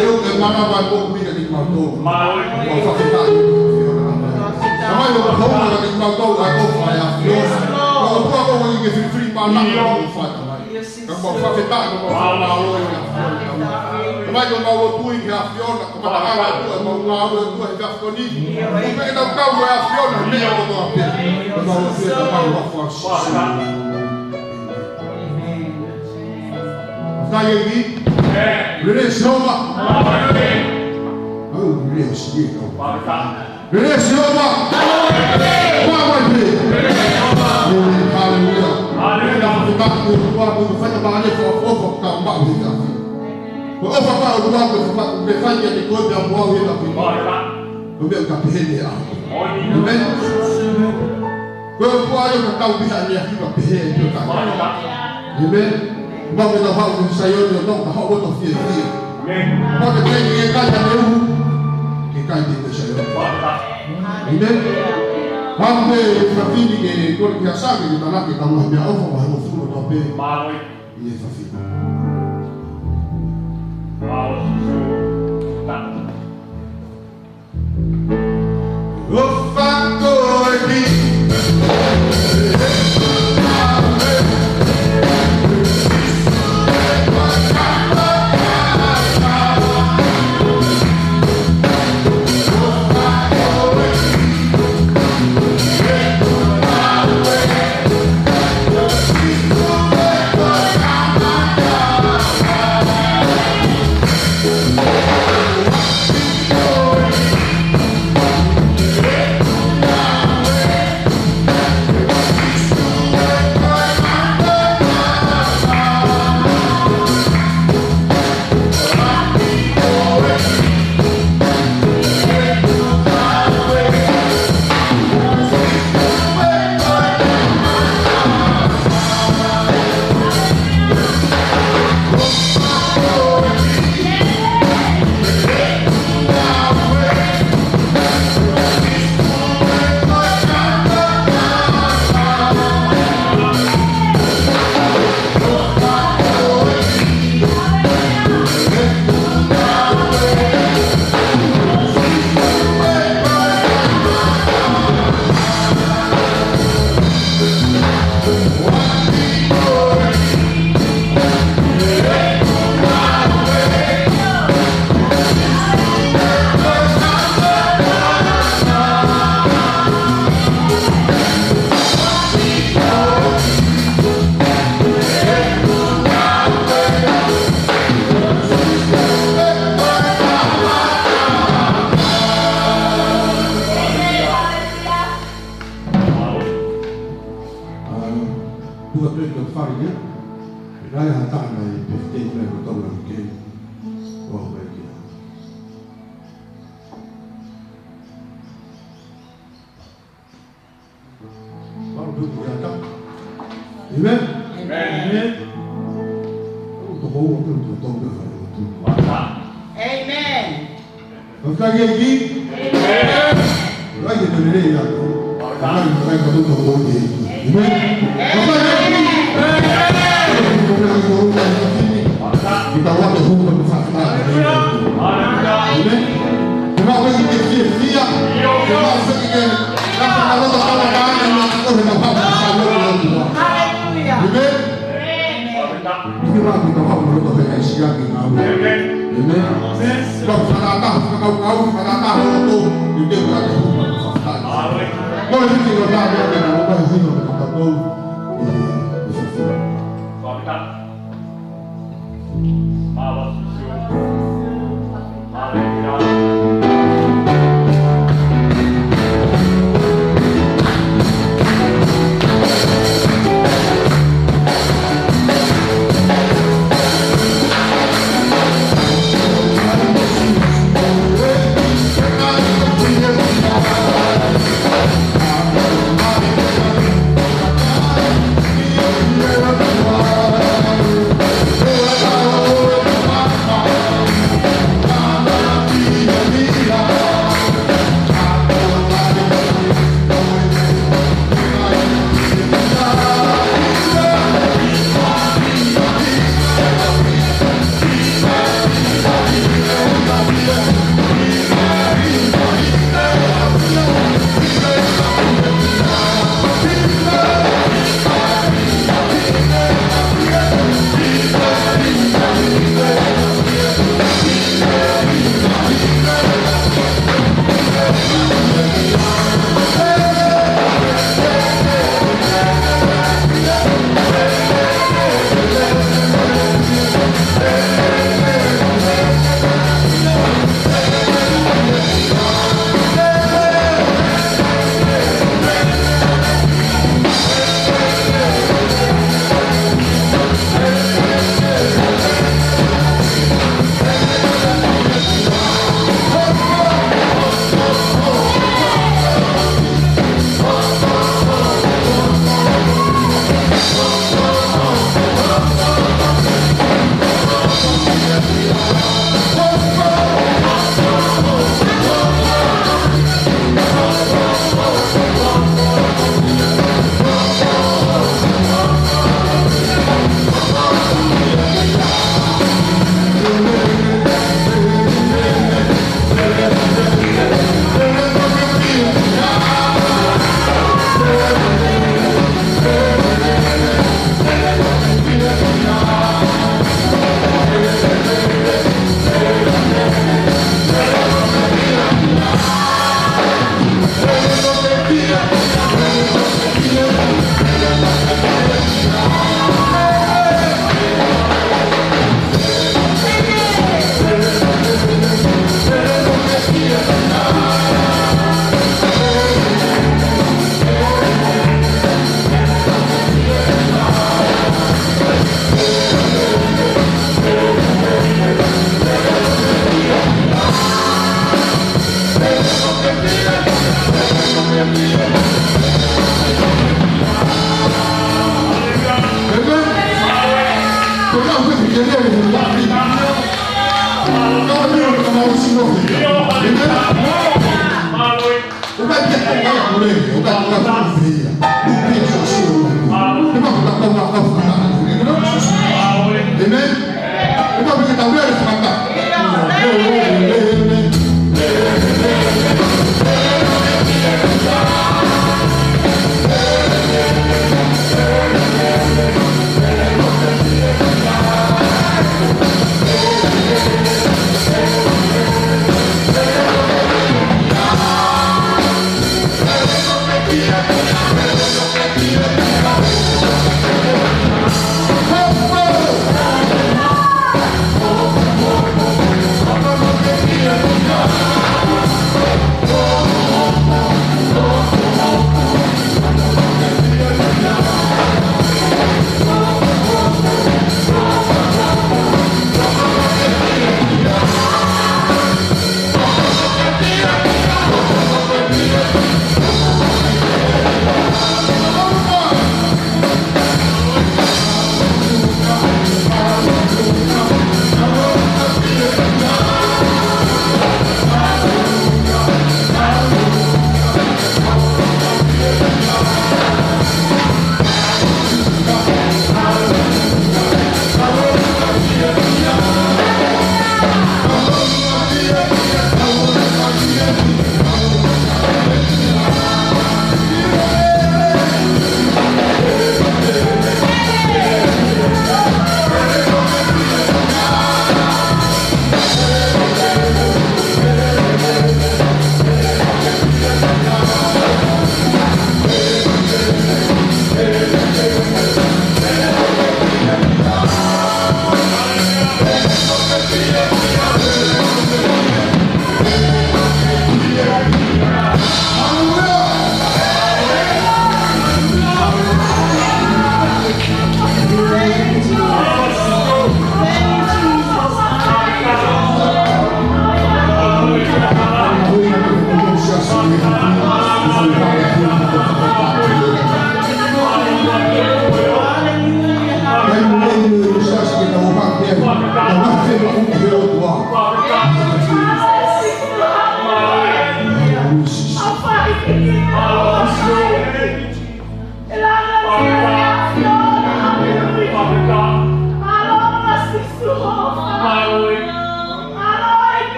Io vai pouco liga de maltou. Mas só ficar Sama yung kau nak di maltou aku fire fiona. Kau aku ingin free mana aku fire mai. Kau só ficar kau mau Mai kau mau tui ke fiona kau tak ada tu mau tu ke fioni. Kau kena kau ya fiona ni aku tu apa. Kau mau tu ke mau force. Saya ini Rene Silva. Oh, Rene Silva. Rene Silva. Hallelujah. Kita buat fanya banyak for kambak kita. Apa kau buat berfanya di kau yang buat kita. Kau biar kau peheli ah. Amen. Kau buat yang kau biar dia kita peheli juga. Amen. Bang kita tahu saya dia tahu tahu betul dia. Bang kita ini kan yang kita ini saya. Amen. Hambe trafiki ke kau biasa kita nak kita mau biar apa mau suruh tapi. Ini trafiki. Oh factor di.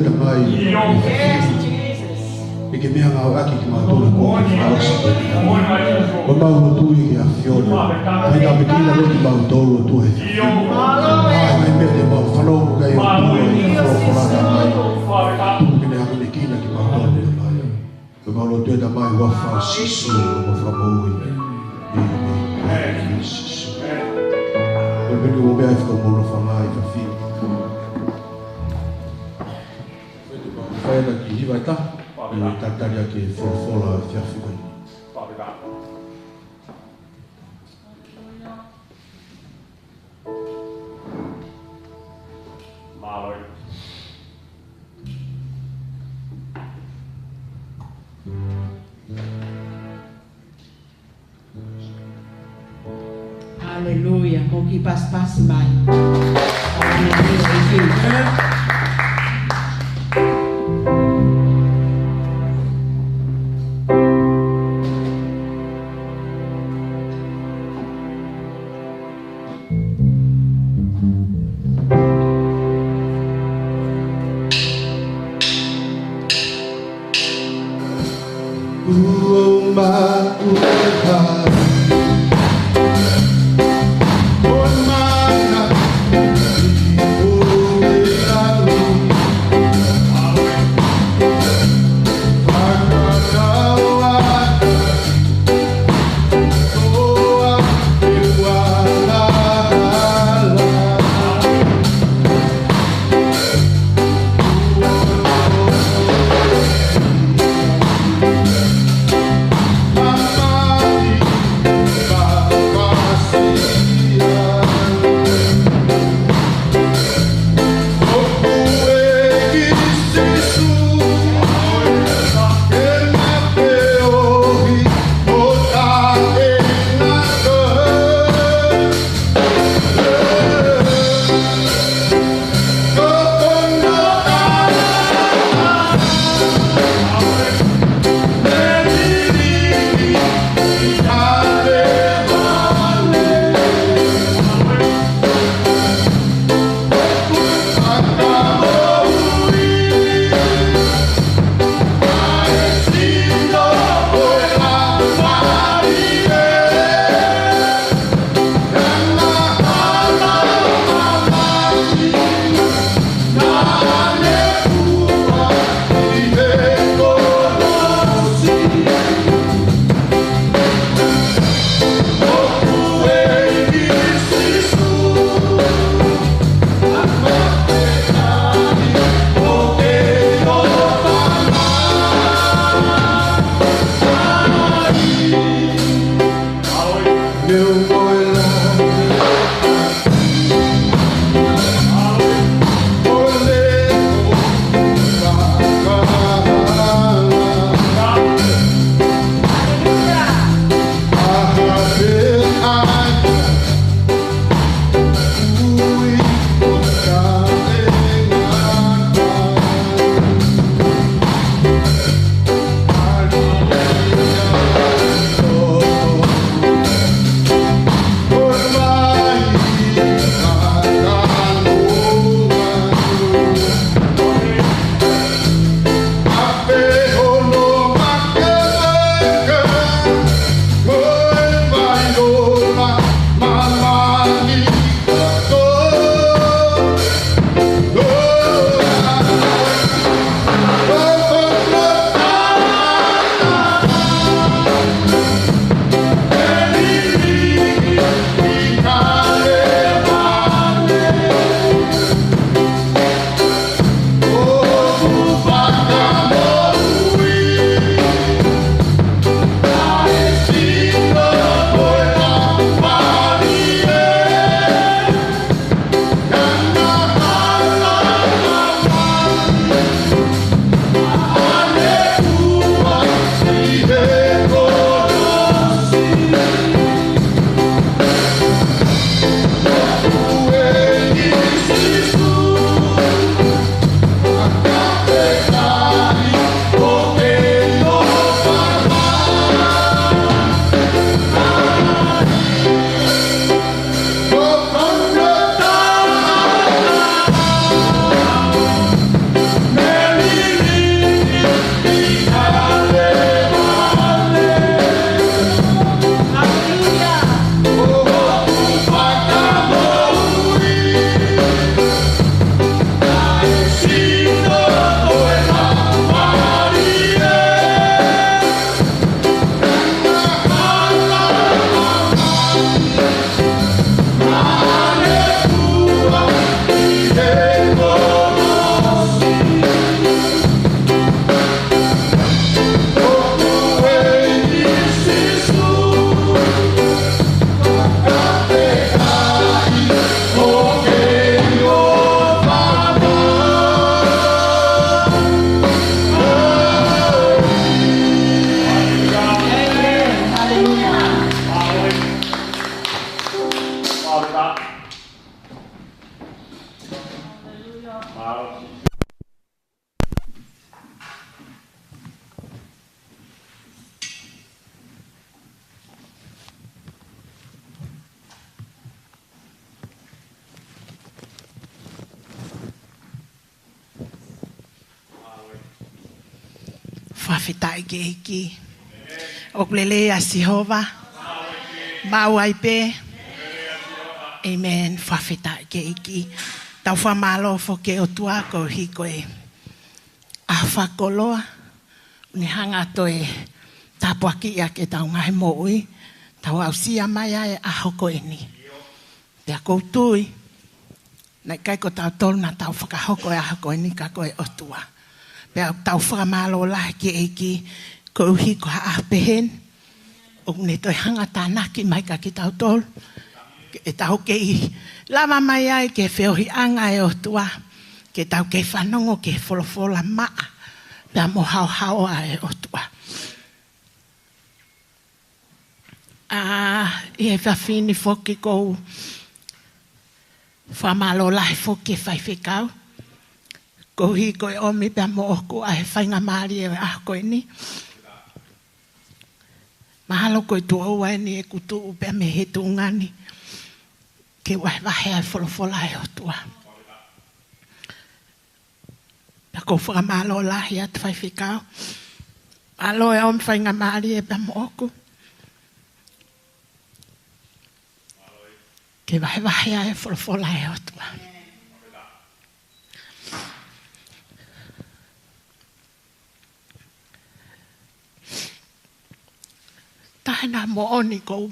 tamai. Ike mea ngau aki ki mātona kō ki whaosi. O mau tui ki a whiona. Kai ka pekina lo ki mau tōru o tuhe. Ai mai mea te mau whanau kai o tua i whaokorata mai. Tuku kine hako ne kina ki mau tōne mai. Ko mau lo tue tamai wa whaosi su o whamaui. Jesus. Ko peke o mea ifka mōna whanai whawhi. Whaena ki hiwa ta. E tataria ke wholofola whiawhiwai. Haleluya, mau kipas-pas baik. Haleluya. whawhitai ke iki. O lele a Sihova. Mau ai pe. Amen. Whawhitai ke iki. Tau whamalo fo ke o tua ko hiko e. A whakoloa. Ni hanga to e. Tapua ki ia ke tau ngahe moui. Tau au sia mai ai a hoko e ni. Pea koutui. Nei kai ko tau tolu na tau whakahoko e a hoko e ni ka koe o tua. Pea tau whakamalo lahi ki eiki. Ko uhi ko haa pehen. O ne toi hanga tānaki mai ka ki tau tolu. E tau ke i lama mai ai ke whiohi anga e o tua. Ke tau ke whanongo ke wholofola maa. Pea mo hao hao ai o tua. I e whawhini whoki kou whamalo lahi whoki whaiwhikau. Ko hi koe omi pia mo oku a he whainga maari e a koe ni. Mahalo koe tu au ai ni e kutu pia me he tu ngani. Ke wai wahe ai wholofola e o tua. Pia kou whamalo lahi at whaiwhikau. Alo e omi whainga maari e pia mo oku. Ke wahe ai wholofola e o tua. Tahina mo oni kou.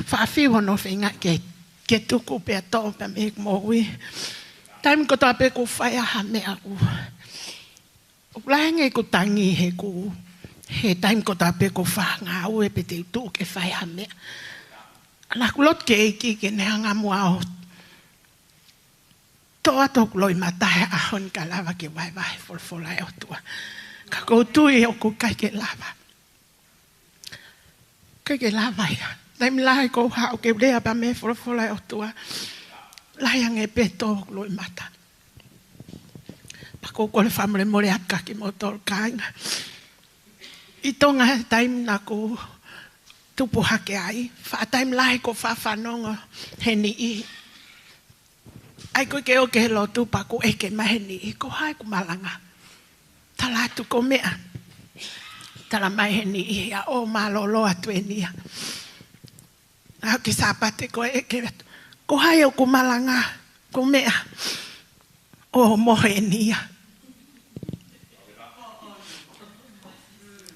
Whawhiwa no whinga ke tuku pia tō pia me mo ui. Taim ko tā pe ku whai aha mea ku. Ulange ku tangi he ku. He taim ko tā pe ku whanga ue pe te utu ke whai aha mea. Ana kulot ke iki ke nehanga mua o. Toa tok loi matahe ahon ka lava ke vai wholofola e o tua. Ka koutui o ku kai ke lava. Kai ke lava ia. Taim lahi kou hao ke rea pa me wholofola e o tua. Lahi ange pe tok loi mata. Pa kou kore whamre more atka ki mo tol kainga. I tonga taim na kou tupu hake ai. Whaataim lahi ko whawhanonga he ni i. Ai koe ke o ke he lotu pa ko eke mahe ni i. Ko hai ku malanga. Tala atu ko mea. Tala mai he ni i. A o malolo atu e ni a. Nau ki sapate ko eke. Ko hai o ku malanga. Ko mea. O mohe ni a.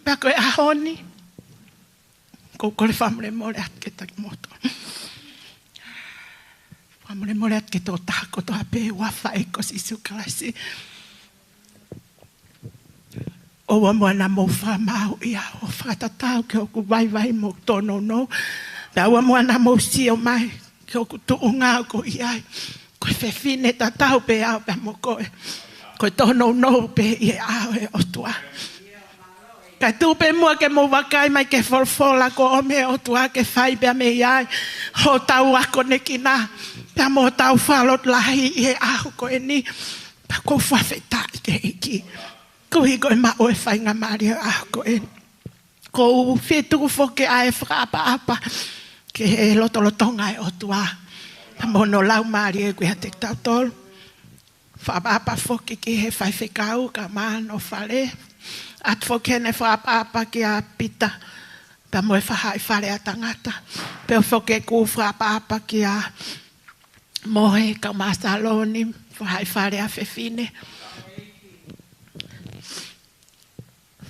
Pea koe ahoni. Ko kore whamre more at ke taki moto. Whamre more at ke tō tāko tō hape wafa e ko si sukalasi. O wa moana mo whamau ia o whakatatau ke oku vai mo tono no. Pea wa moana mo si o mai ke oku tuunga ko iai. Koe whewhine tatau pe au pe mo koe. Koe tono no pe ie au e o tua. Kai tupe mua ke mo wakai mai ke wholfola ko o me o tua ke whai pia me iai. Ho tau ako neki nā. Pia mo tau whalot lahi i he ahu ko e ni. Pia ko whawhetai ke iki. Ko hi koe ma oe whainga maari ahu ko e ni. Ko whetuku whoke ae whakaapa. Ke he lotolotonga e o tua. Pia mo no lau maari e kuia te tau tolu. Whaapa whoke ki he whaiwhekau ka maa no whare. At whokene whaapa ki a pita. Pea moe whahai whare a tangata. Pea whoke ku whaapa ki a mohe ka masaloni. Whahai whare a whewhine.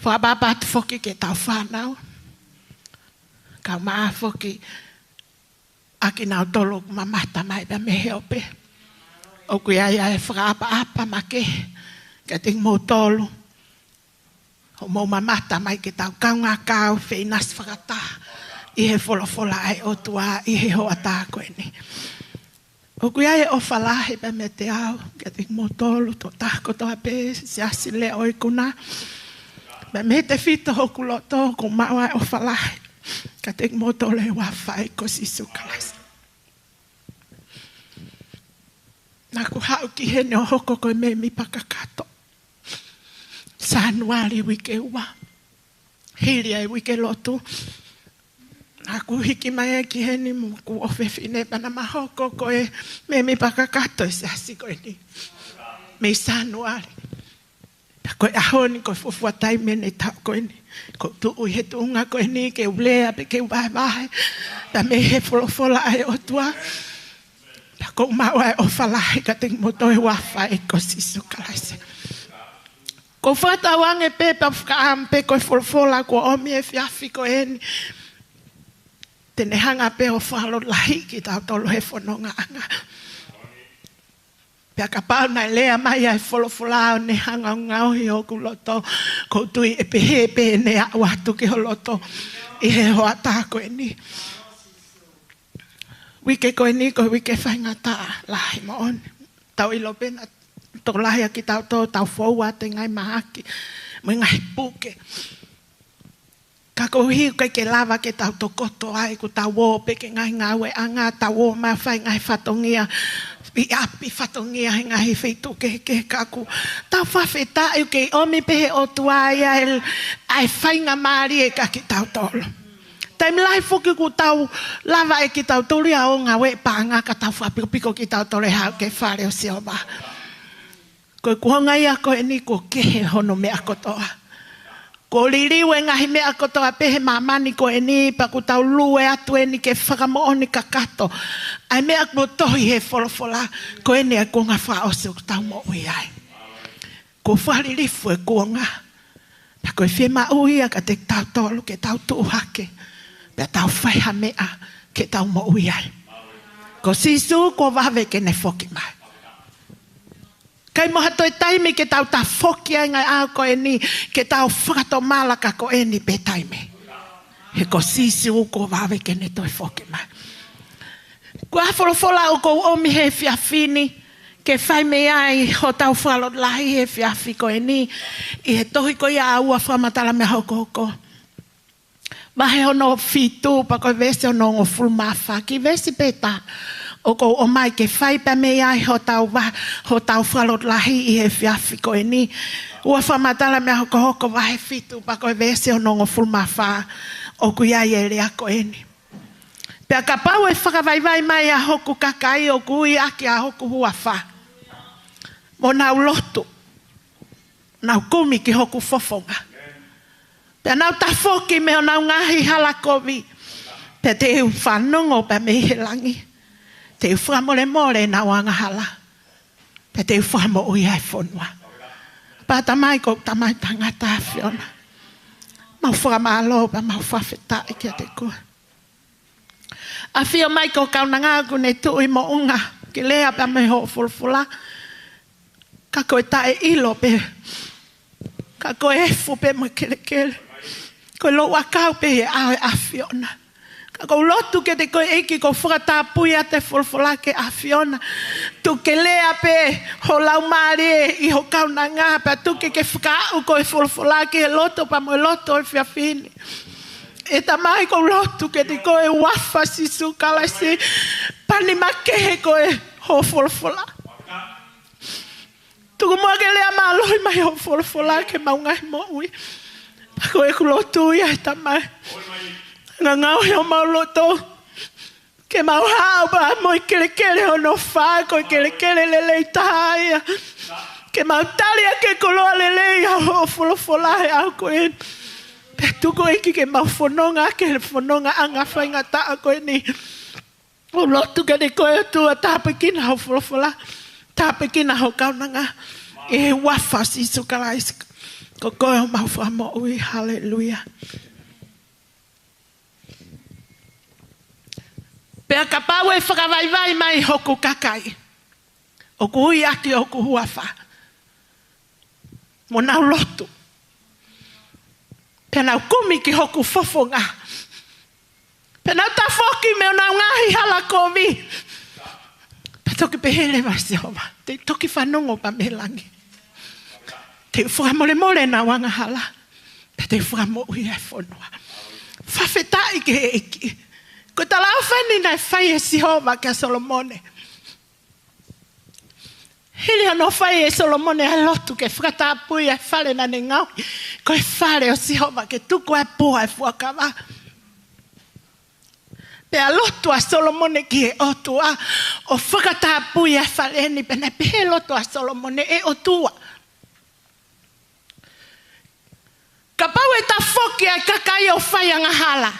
Whaapa at whoke ke tau whanau. Ka maa whoke aki nau tolo mamata mai pea mehe ope. O kuia ia e whaapa make. Ka ting mo tolo. O mo mamata mai ke tau kaunga kau wheinas whakata. I he wholofola ai o tua, i he hoa tā koe ni. O kuia e o whalahe pe me te au, ke te motolu, tō tāko tō ape, se asi le oi kuna. Me me te whita hoku loto, ko maua e o whalahe. Ka te motolu e wawhai ko si sukalasi. Nā ku hau ki hene o hoko koe me mi pakakato. Sanuari wike ua. Hiri ai wike lotu. Aku hiki mai ki heni mo ku ofefine pana mahoko koe me mi pakakato se asi koe ni. Me sanuari. Koe ahoni koe fufua taime ne tau koe ni. Ko tu ui he tunga koe ni ke ulea pe ke uwahe wahe. Ta me he folofola ai o tua. Ta ko maua e ofalahi ka te moto e wafa e ko sisu kalaise. Ko fata wange pe pa fuka ampe koe folofola ko omi e fiafi koe eni. Tene hanga pe o whalo lahi ki tau tolo he whanonga anga. Pea ka pau nai lea mai ai wholofulao ne hanga ngau hi o kuloto. Ko tui e pehe pe ne a watu ki ho loto. I he hoa tā koe ni. Wike koe ni koe wike whainga tā lahi moon. Tau ilo pena tō lahi a ki tau tō tau whaua te ngai mahaki. Mui ngai puke. Ka ko hi kai ke lava ke tau to koto ai ku tau wo pe ke ngai ngau e anga tau wo ma fai ngai fatongia i api fatongia ngai feitu ke ka ku tau fa feta e ke omi pe o tuai ai fai nga mari e ka ki tau tolo time life ku ku tau lava e ki tau tori a o nga we pa nga ka tau fa piko ki tau tore ha ke fare o se oba ko ku ngai a ko ni ko ke hono me akotoa. Ko liriwe ngahi mea kotoa pehe mamani ko eni pa ku tau lue atu eni ke whakamo ni kakato. Ai mea ko tohi he wholofola ko eni ai ko ngā whaose ku tau mo ui ai. Ko whalirifu e ko ngā. Pa ko e whima ui a ka te tau tolu ke tau tuuhake. Pea tau whaiha mea ke tau mo ui ai. Ko sisu ko wawe ke ne whoki mai. Kai moha toi taime ke tau ta whoki ai ngai au ko e ni ke tau whakato malaka ko e ni pe taime. He ko sisi u ko wawe ke ne toi whoki mai. Ko hawholofola u ko omi he whiawhini ke whaime ai ho tau whalot lahi he whiawhi ko e ni i he tohi ko ia ua whamatala me hoko hoko. Wahe ono fitu pa ko vese ono ngo fulmafa ki vesi peta. O ko o mai ke whai pa me ai ho tau whalot lahi i he whiawhi ko e ni. Ua whamatala me hoko hoko wahe fitu pa koe vese o nongo fulmawha o ku iai e rea ko e ni. Pea ka pau e whakawaiwai mai a hoku kakai o ku i aki a hoku huawha. Mo nau lotu. Nau kumi ki hoku fofonga. Pea nau ta whoki me o nau ngahi halakovi. Pea te heu whanongo pa me he langi. Te whamore more na wanga hala. Pe te whamo ui ai whonua. Pa tamai ko tamai tangata whiona. Mau whamalo pa mau whawheta i kia te kua. A whio mai ko kaunanga aku ne tui mo unga. Ki lea pa me ho fulfula. Ka koe tae ilo pe. Ka koe efu pe mo kere kere. Koe lo wakau pe e ae a whiona. Ko lotu ke te koe eki ko whakatapui a te wholwholake a Fiona. Tu ke lea pe ho lau maare i ho kauna ngā pa tu ke whakaau ko e wholwholake e loto pa mo e loto e whiawhini. E tamai ko lotu ke te koe wafa sisu kalasi pani makehe ko e ho wholwhola. Tuku mua ke lea maaloi mai ho wholwholake maungai mo ui. Ko e kulotu ia e tamai. Nga ngau heo mauloto. Ke mau hao ba moi kere kere ho no wha. Ko kere kere lelei tahaia. Ke mau talia ke koloa lelei ho wholofolahe au ko e. Pe tuko iki ke mau whanonga ke whanonga anga whainga taa ko e ni. O lotu ke ne koe tua tāpekina ho wholofola. Tāpekina ho kaunanga. E wafa sisu karaisa. Ko koe ho mau whamo ui. Hallelujah. Pea ka pau e whakawaiwai mai hoku kakai. O ku hui aki o ku huawha. Mo nau lotu. Pea nau kumi ki hoku fofonga. Pea nau ta whoki me o nau ngahi hala kovi. Pea toki pehere vasi homa. Te toki whanongo pa me langi. Te whakamore more na wanga hala. Pea te whakamo ui e whonua. Whawhetai ke eki. Ko ta lau wheni nai whai e Sihova kia Solomone. Hili ano whai e Solomone ai lotu ke whakatapui e whare na ne ngau. Ko e whare o Sihova ke tuku e poa e whakawa. Pea lotu a Solomone ki e otua. O whakatapui e whare ni pene pehe lotu a Solomone e otua. foki ai kakai o whai anga hala.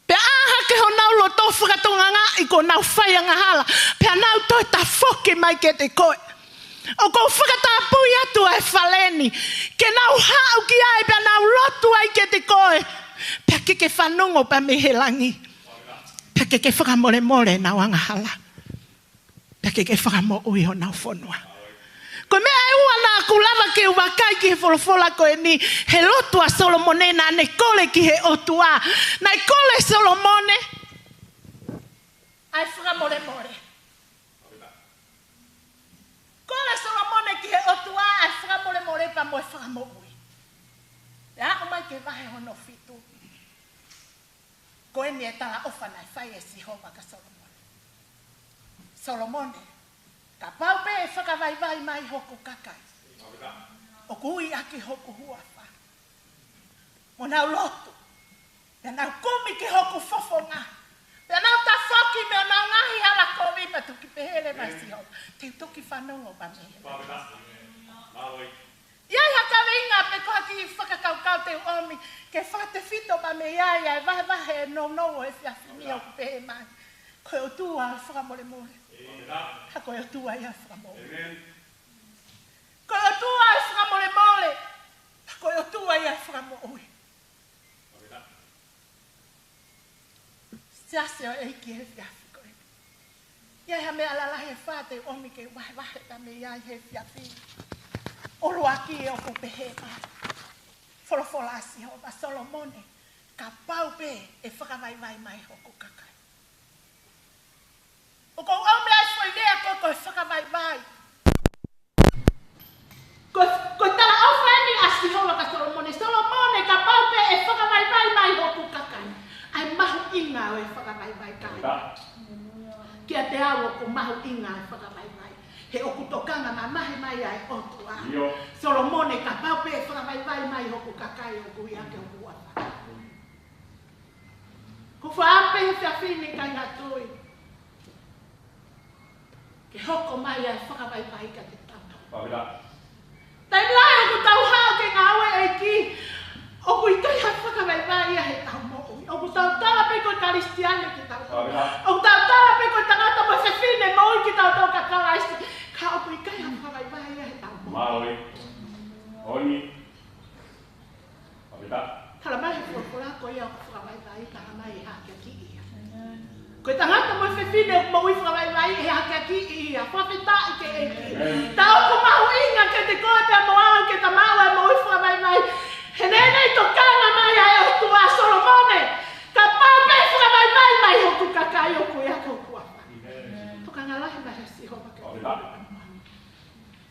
Pe aha ke ho nau lo tō whakatonga ngā i ko nau whai anga hala. Pe nau toi ta foki mai ke te koe. O ko whakatapui atu ai whaleni. Ke nau hau ki ai pe nau lotu ai ke te koe. Pe ke whanongo pa me he langi. Pe ke whakamore more nau anga hala. Pe ke whakamo ui ho nau whanua. Ko mea e ua nā kulava ke uwakai ki he wholofola ko e ni he lotua Solomone nā ne kole ki he otua. Nai kole Solomone. Ai whakamore more. Kole Solomone ki he otua ai whakamore more pa moe whakamo ui. E ako mai ke wahe hono fitu. Ko e ni e tala ofa nai whai e si hova ka Solomone. Solomone. Ka pau pe e whakawaiwai mai hoku kakai. O kui aki hoku huafa. Mo nau lotu. Pea nau kumi ki hoku fofonga. Pea nau ta whoki me o nau ngahi ala komi pa tuki pehele mai si hau. Te tuki whanongo pa mehe. Iai haka winga pe koha ki whakakaukau te omi. Ke whate fito pa me iai ai wahe e no e whiawhini hoku pehe mai. Koe o tua whakamore more. Hako e tua ia whakamore. Koe o tua e whakamore more. Hako e tua ia whakamore. Siaseo e ki he whiawhi koe. Iai ha mea lalahe whate omi ke wahe ta me iai he whiawhi. Oro aki e oko pehe mai. Wholofola asi hova Solomone. Ka pau pe e whakawaiwai mai hoko kakai. O ko ome ai whaidea ko whakawaiwai. Ko tala awhani asi hova ka Solomone. Solomone ka pau pe e whakawaiwai mai hoko kakai. Ai mahu inga o e whakawaiwai kai. Kia te awo ko mahu inga e whakawaiwai. He oku tokanga ma mahi mai ai otua. Solomone ka pau pe e whakawaiwai mai hoko kakai o kui ake o kuata. Ko whaape he whiawhini kai ngā tui. Ke hoko mai ai whakawaiwai ka te tata. Tai lai o ku tau hao ke ngā aue e ki. O ku i kai hai whakawaiwai a he tau mo'ui. O ku tau tala pe koe karistiane ki tau. O ku tau tala pe koe tangata mo whiawhine mo'ui ki tau tau kakalaisi. Ka o ku i kai hai whakawaiwai a he tau mo'ui. Maui. Oni. Tala mai he whakawaiwai ko ia o ku whakawaiwai ka mai e hake ki ia. Koe tangata mo whiawhine mo ui whakawaiwai e hake ki ia. Whawhita i ke e ki. Ta o ku mahu inga ke te koe te moao ke ta maua mo ui whakawaiwai. He nenei to kanga mai ai o tua Solomone. Ka pau pe whakawaiwai mai hoku kakai o koe ako kuapa. Tokanga lahi mai si hova ke te koe.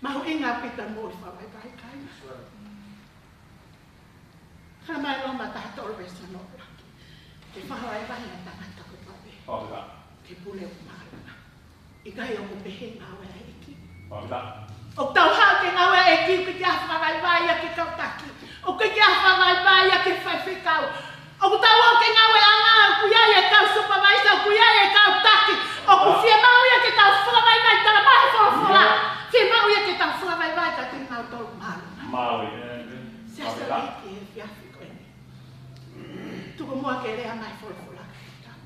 Mahu inga pita mo ui whakawaiwai kai. Kana mai loma taha toro e sanoa. Ke whakawaiwai na tangata koe pawe. Ke pule o maharana. I kai o ko pehe ngawe a eki. O tau hao ke ngawe a eki o ke kia whakawaiwai a ke kautaki. O ke kia whakawaiwai a ke whaiwhikau. O ku tau o ke ngawe a ngā o ku iai e kau supervisor, o ku iai e kau taki. O ku whia mau ia ke tau whakawaiwai tala mahi wholofola. Whia mau ia ke tau whakawaiwai ka te ngau tolu maharana. Maui. Siasa eki e whiawhi koe ni. Tuku mua ke rea mai wholofola.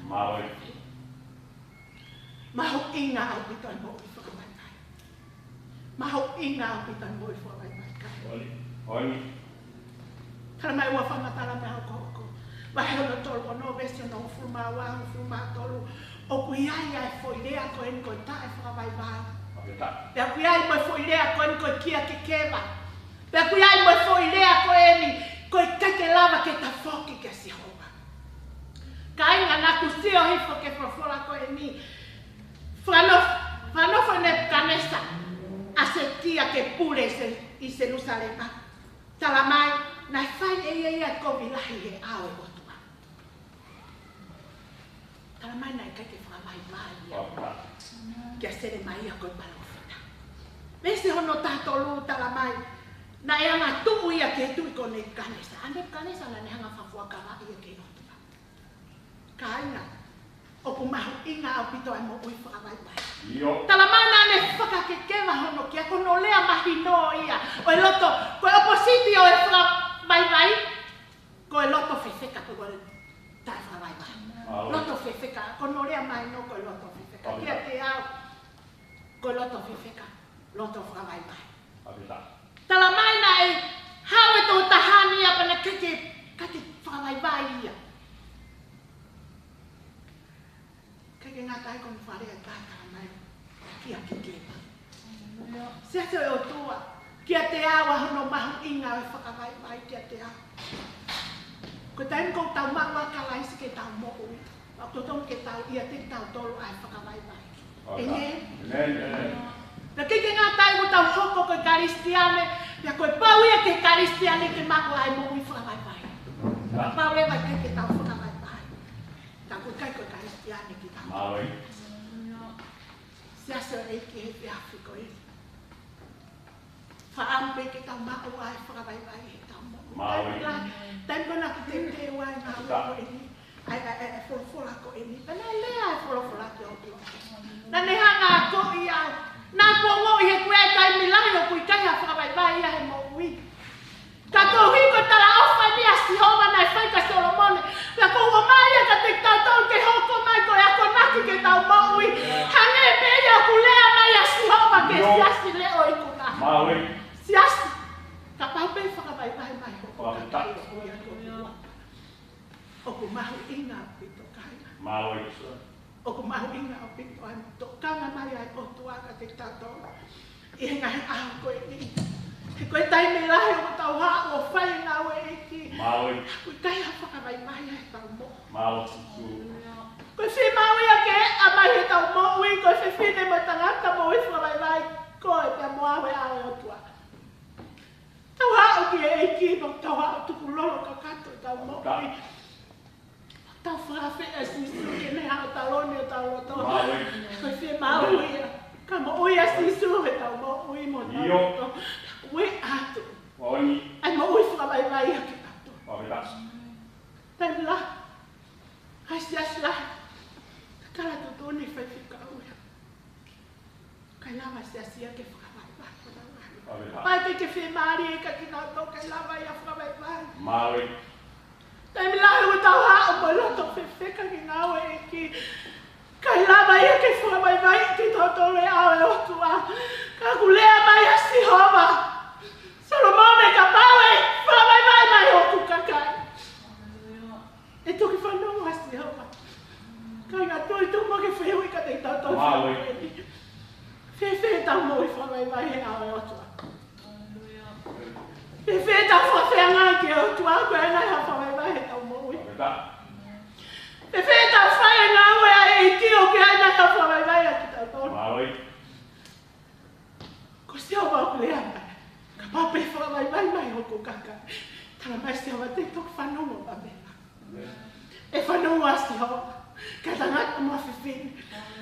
Maui. Maho inga au pitoi mo i whakawaiwai. Maho inga au pitoi mo i whakawaiwai kai. Oni. Kana mai ua whamatara me au koko. Wahe ono tolu o no vesi ono ufuruma wa, ufuruma tolu. O ku iai ai whoirea koe ni koe tae whakawaiwai. Pea ku iai mo whoirea koe ni koe kia ke kewa. Pea ku iai mo whoirea koe ni koe kake lava ke ta whoki ke si hoa. Ka inga na kusio hifo ke whawhora koe ni. Whanofo Nebukanesa a se tia ke pule i Jerusalema. Tala mai, nai whai e ia kovi lahi he ao e otua. Tala mai nai kai ke whakawaiwai ia. Kia sere mai ia koe palofita. Mese hono tātolu tala mai, na e anga tuu ia ke tui ko Nebukanesa. A Nebukanesa na ne hanga whawhakara ia ke otua. Ka inga. O ku mahu inga au pito ai mo ui whakawaiwai. Tala mana ne whakakekewa hono kia kono lea mahi no ia. O e loto, koe opositi o e whakawaiwai, Koe loto fefeka ko koe tai whawai mai. Loto fefeka, kono rea mai no koe loto fefeka. Kia te au, koe loto fefeka, loto whawai mai. Tala mai na e hawe tō tahani apa na kete whawai mai ia. Keke ngā tai kono wharea tai tala mai, kia kikepa. Sia te o tua, kia te awa hono mahu inga e whakawai mai kia te au. Ko taim ko tau maua kalaisi ke tau mo'u. Au totong ke tau ia te tau tolu ai whakawai mai. Amen. Na kike ngā tai ko tau hoko koe karistiane, ya koe pau ia ke karistiane ke maua ai mo'u i whakawai mai. Pau e mai ke tau whakawai mai. Ta koe kai koe karistiane ki tau. Maui. Siasa e ki he te afi koe. Whaampe ke tau maua ai whakawai mai he tau mo'u. Maui. Taim kona ki te te wai ngā ua ko eni, ai wholofola ko eni, pena lea ai wholofola ki o ki o. Na ne hanga ko i au, nā kuongo i he kue kai milahi o kui kai a whakawai vai ia he mo ui. Ka tō hiko tala awha ni a Sihoma nai whaika Solomone, la ko ua mai a ka te tātou ke hoko mai ko e ako naki ke tau mo ui. Hange e mei a ku lea mai a Sihoma ke siasi leo i kuna. Maui. Siasi. Ka paupe whakawai vai mai hoko. Oku mahu inga o pito kaina. Maui. Oku mahu inga o pito ai to kanga mai ai o tuaka te tato. I henga he aho koe ni. He koe taime lahe o tau haa o whai ngā ue eki. Maui. Koe kai ha whakawai mai ai tau mo. Maui. Koe whi maui a ke a mai he tau mo ui. Koe whi whine mo tangata mo i whakawai mai. Koe pia mo awe awe o tuaka. Tau haa o ki e eki, mo tau haa o tuku lolo ka kato tau mo ui. Tau whawhi e sisu ke ne hao talone o tau roto. Koe whi maui a. Ka mo ui a sisu he tau mo ui mo tau roto. Ue atu. Oni. Ai mo ui whakawai mai a ki tato. Wawela. Tai la. Ai sias la. Kala tutuni whai whika ui. Kai lawa siasia ke whakawai mai. Pai te ke whi maari e ka ki nato kai lawa ia whakawai mai. Maui. Tai milahi o tau haa o mo loto whewheka ki ngāwe e ki. Kai lawa ia ke whakawai mai ki totore awe o tua. Ka kulea mai a Sihoma. Solomone ka paue whakawai mai o kukakai. E toki whanau a Sihoma. Kai ngā tui tumo ke whehui ka te tautou whakawai. Whewhe tau mo i whakawai mai he awe o tua. Whewhe tau whawhenga ki o tua koe nai ha whakawai mai he tau mo ui. Whewhe tau whaenga ue a e ki o ki ai nai ha whakawai mai a ki tau tonu. Maui. Ko Sihoma o kulea mai. Ka pape whakawai mai o kukakai. Tala mai Sihoma te toki whanau o pamela. E whanau a Sihoma. Ka tangata mo whiwhini.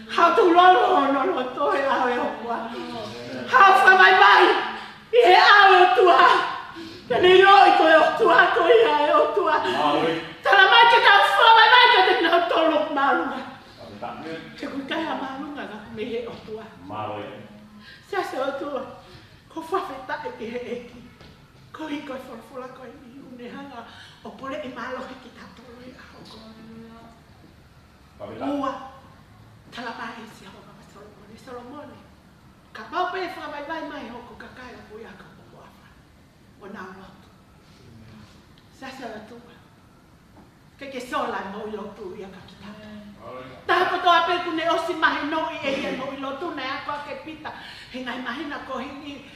Hau tu lolo o nono toe awe o kua. Hau whawai mai. I he awe o tua. Ka ni roi koe o tua koe i awe o tua. Tala mai ke tau whawai mai ka te nau tolo marunga. Ke kui kai a marunga ka me he o tua. Maui. Siase o tua. Ko whawheta e ki he eki. Ko hi koe whawhula koe ni unehanga. O pole i malohi ki tatolo i aho koe. Ua, tala mai Sihoma ma Solomone. Solomone, ka paupe e whakawai mai hoko kakai a pui aka po awa. O nau lotu. Sasa la tua. Ke sola mo i lotu i aka kitata. Taha koto a peku ne osi mahi no i e ia no i lotu na ako ake pita. He ngai mahina ko hini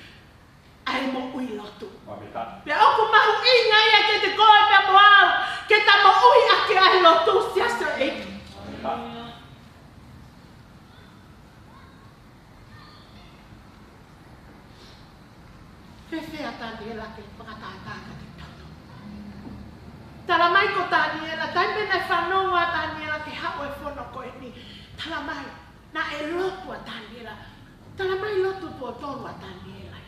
ai mo ui lotu. Pea oku mahu inga ia ke te koe pea mo au. Ke ta mo ui ake ai lotu siasa eki. Whewhea Daniela ke whakataataka te tato. Tala mai ko Daniela, taime nei whanonga Daniela ke hao e whono ko e ni. Tala mai, na e lotu a Daniela. Tala mai lotu po tonu a Daniela.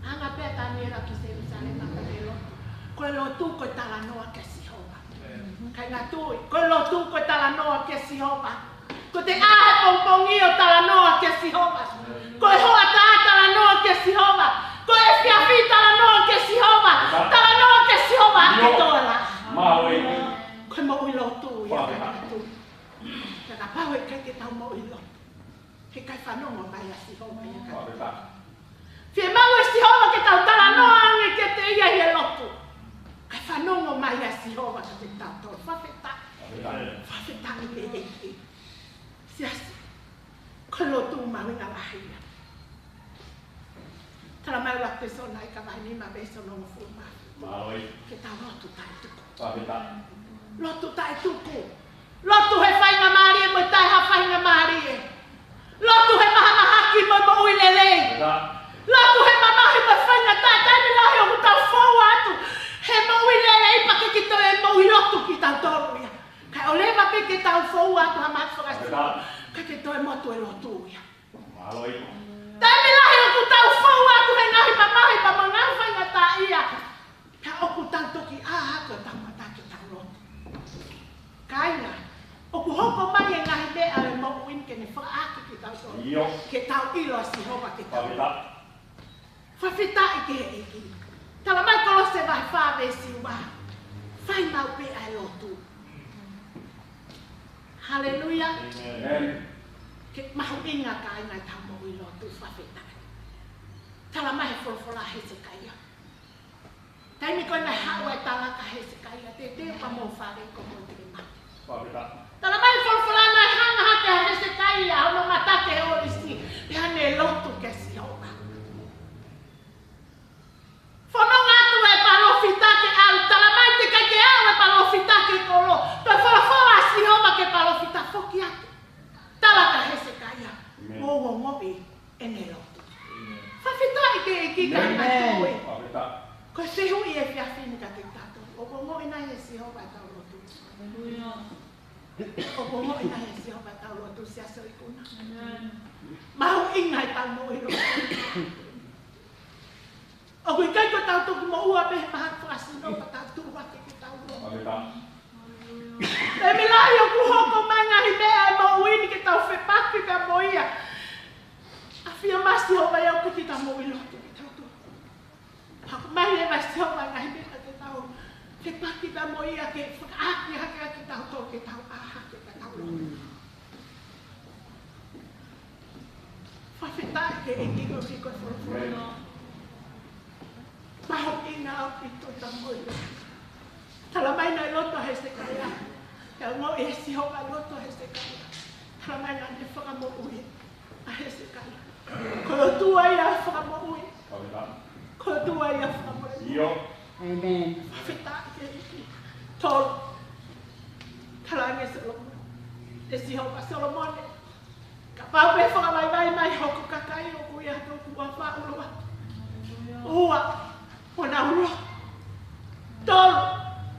Anga pea Daniela ki Jerusalema ka te lotu. Koe lotu koe tala noa ke Sihoma. Kai ngā tui, koe lotu koe tala noa ke Sihoma. Ko te ahe pongpongi o tala noa ke Sihoma. Koe hoa taa tala noa ke Sihoma. Koe whiawhi tala noa ke Sihoma. Tala noa ke Sihoma ke toa la. Maui. Koe mo ui lotu ia kakatu. Kaka pau e kai ke tau mo ui lotu. He kai whanongo mai a si homa ia kakatu. Fie mau e si homa ke tau tala noa ange ke te ia i e lotu. Kai whanongo mai a si homa ke te tau tau. Whawheta. Whawheta ni te eki. Siasi. Koe lotu mau inga lahia. Tala mai la te sona i ka vai ni ma beso no fuma. Maui. Ke tau lotu tai tuku. Whawheta. Lotu tai tuku. Lotu he whainga maari e mo tai ha whainga maari e. Lotu he maha mahaki mo mo ui lelei. Lotu he mamahi mo whainga tai tai mi lahi o tau whau atu. He mo ui lelei pa ke ki tau e mo ui lotu ki tau toru ia. Kai o lewa pe ke tau whau atu ha mat whakasi. Kai ke tau e motu e lotu ia. Maui. Tai mi lahi o tau whau atu he ngahi mamahi pa mo ngā whainga ta ia. Ka oku tau toki aha ko tau mata ki tau lotu. Kaina, oku hoko mai e ngahi mea e mo uin ke ne whaaki ki tau toru. Iyo. Ke tau ilo si homa ke tau. Whawheta. Whawheta i ke he eki. Tala mai kolose vai whawe si ua. Whai mau pe ai lotu. Hallelujah. Amen. Ke mahu inga ka inga i tau mo ui lotu whawheta. Tala mai he wholwhola he se kaia. Taimi koe mai hau e talaka he se kaia. Te te pa mo whare ko mo te ma. Whawheta. Tala mai wholwhola mai hanga hake he se kaia. Ono matake e orisi. E hane e lotu ke si homa. Whanonga atu e palofitake au. Tala mai te kai ke au e palofitake kolo. Toi whawhora si homa ke palofita foki atu. Talaka he se kaia. Owo ngobi e ne lotu. Whawhita i ke eki kai mai toe. Whawheta. Ko se hui e whiawhini ka te tato. O bongo ina e si hova tau lotu. O bongo ina e si hova tau lotu si aso i kuna. Mahu inga i tau mo i lotu. O kui kai ko tau toku mo ua pehe maha whakasi no pa tau tuwa ke ki tau lotu. Whawheta. E mi lahi o ku hoko mai ngahi mea e mo uini ke tau whepaki ka mo ia. A whia masi hova iau ke ki tau mo i lotu. Hako mai le vai se homa ngai me te tau. Ke paki ta mo ia ke whakaaki hake ki tau tō ke tau aha ke tau lotu. Whawhetai ke e kiko ki koe whoroforo. Maho inga au ki tō ta mo ia. Tala mai nai loto he se kaia. Ka ngō e si homa loto he se kaia. Tala mai nai ne whakamo ui a he se kaia. Ko o tua ia whakamo ui. Whawheta. Ko tua ia whamore. Iyo. Amen. Whawheta ke iki. Tolu. Talange Solomon. E si hoka Solomone. Ka pau pe whakamai mai hoko kakai o kuia tōku a whaurua. Ua. O na uro. Tolu.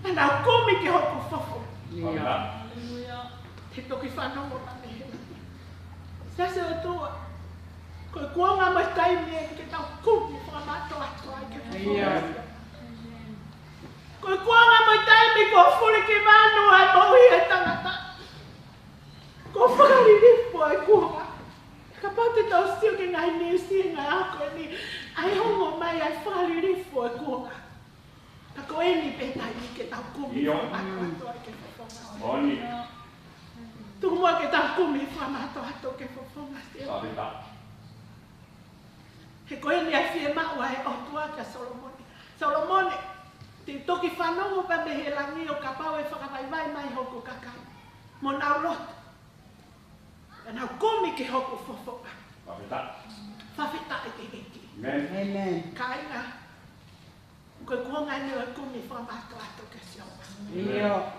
E na kumi ke hoko fofo. Whawheta. Te toki whanongo na mehe. Sase o tua. Koe kuonga mai taimi e ke tau kumi whakamato atu ai ke whakamato. Koe kuonga mai taimi ko furi ki manu ai maui e tangata. Ko whakariripo ai kuonga. Ka pau te tau sio ke ngai ni si ngai ako e ni. Ai hongo mai ai whakariripo ai kuonga. Ka ko e ni pe taimi ke tau kumi whakamato ai ke whakamato. Oni. Tuku mua ke tau kumi whakamato atu ke whakamato. Whawheta. He koe ni ai whie maua e o tua ka Solomone. Solomone, te toki whanongo pa me he langi o ka pau e whakawaiwai mai hoko kakai. Mo nau lotu. E nau komi ke hoko fofoka. Whawheta. Whawheta e ke heki. Amen. Amen. Ka inga. Koe kuonga ni o komi whamato ato ke sionga. Iyo.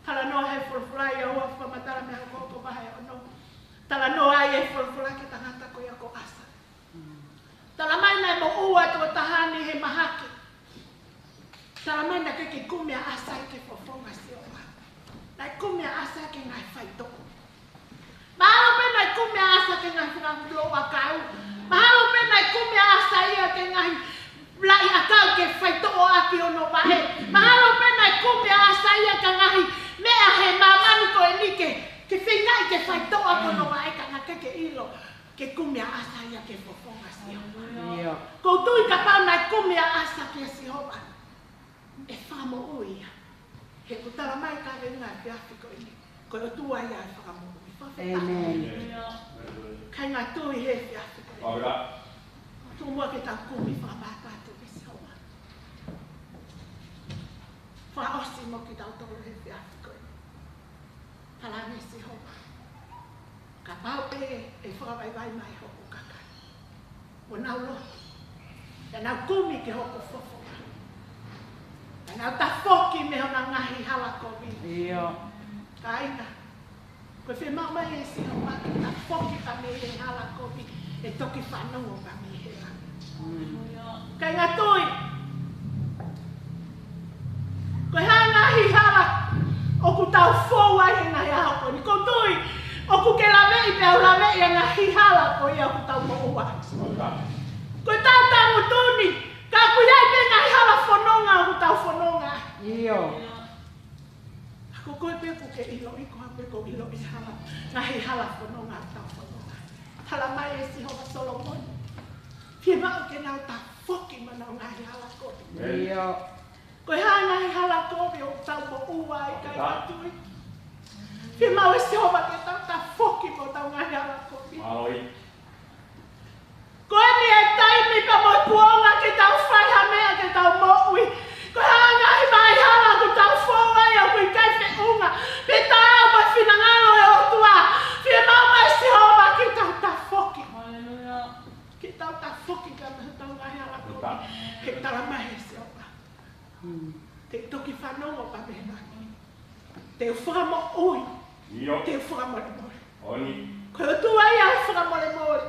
Tala noa he whulwhulai a ua whamatara me hoko hoko mahe o no. Tala noa ai e whulwhulai ke tangata koe ako asa. Tala mai nai mo ua tō tahani he mahaki. Tala mai na ke kumea asa i ke whawhonga si o ma. Nai kumea asa ke ngai whaitoko. Mahalo pe nai kumea asa ke ngai whananglo a kau. Mahalo pe nai kumea asa ia ke ngai lai a kau ke whaitoko aki o no mahe. Mahalo pe nai kumea asa ia ke ngai mea he mamani ko e nike. Ke whingai ke whaitoko ako no mahe ka ngake ke ilo. Ke kumea asa ia ke whawhonga si o ma. Koutui ka pau nai kumia asa kia Jehova. E whamo uia. He kutara mai ka renga e whiawhi ko ini. Ko o tua ia e whamo ui. Amen. Kai ngā tui he whiawhi ko ini. Ora. Tu mua ke tau kumi whamātātu e Jehova. Whaosi mo ki tau toro he whiawhi ko ini. Palame Jehova. Ka pau pe e whakawai vai mai hoko kakai. O nau lohi. E nau kumi ke hoko fofoka. E nau ta foki me hona ngahi hala kovi. Ka aina. Koe whi mau mai e Jehova ki ta foki ka me he hala kovi. E toki whanongo ka me he hala. Kai ngā tui. Koe ha ngahi hala. Oku tau fōwai e ngahi hala kovi. Ko tui. Oku ke la vei pe au la vei e ngahi hala kovi. Oku tau mo ua. Koe tau tangu tuni. Ka kuiai pe ngahi hala whanonga. Oku tau whanonga. Ako koe pe ku ke ilo i koha pe ko ilo i hala. Ngahi hala whanonga tau whanonga. Hala mai e Jehova Solomon. Pia mau ke nau ta foki manau ngahi hala kovi. Koe ha ngahi hala kovi o tau mo ua i kai atui. Pia mau e Jehova ke tau ta foki mo tau ngahi hala kovi. Maloi. Koe ni e taimi pa mo puonga ke tau whai hamea ke tau mo ui. Koe ha ngahi mai hala ku tau whowai au kui kai whi unga. Pe tau mai whinangalo e o tua. Pia mau mai Jehova ke tau ta foki. Ke tau ta foki ka me tau ngahi hala kovi. He tala mai e Jehova. Te toki whanongo pa me nani. Te whakamo ui. Te whakamore more. Oni. Koe o tua ia e whakamore more.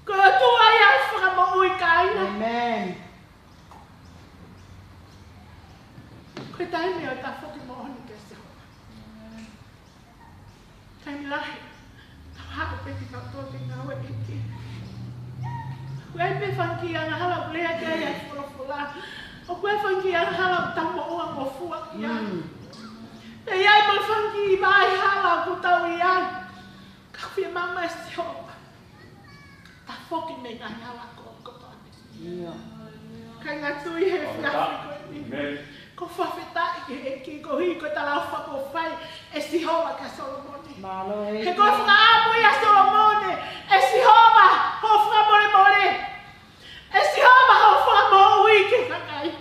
Koe o tua ia e whakamo ui ka aina. Koe taimi o ta whoki mo honi ke Jehova. Taimi lahi. Tau hako peki kau tōki ngā ue eki. Koe ai pe whanki anga hala o lea te ai ai wholofula. O koe whanki anga hala o tau mo ua mo fua ki ai. Te iai mo whanki i mai hala o kutau i ai. Ka whia mama e Jehova. Ta whoki me ngā hala ko kotone. Kai ngā tui he whiawhi koe ni. Ko whawhetai ke eki, ko hui ko talau whako whai e Jehova ka Solomoni. He koe whakaamu i a Solomoni. E Jehova ho whakamore more. E Jehova ho whakamo ui ke kakai.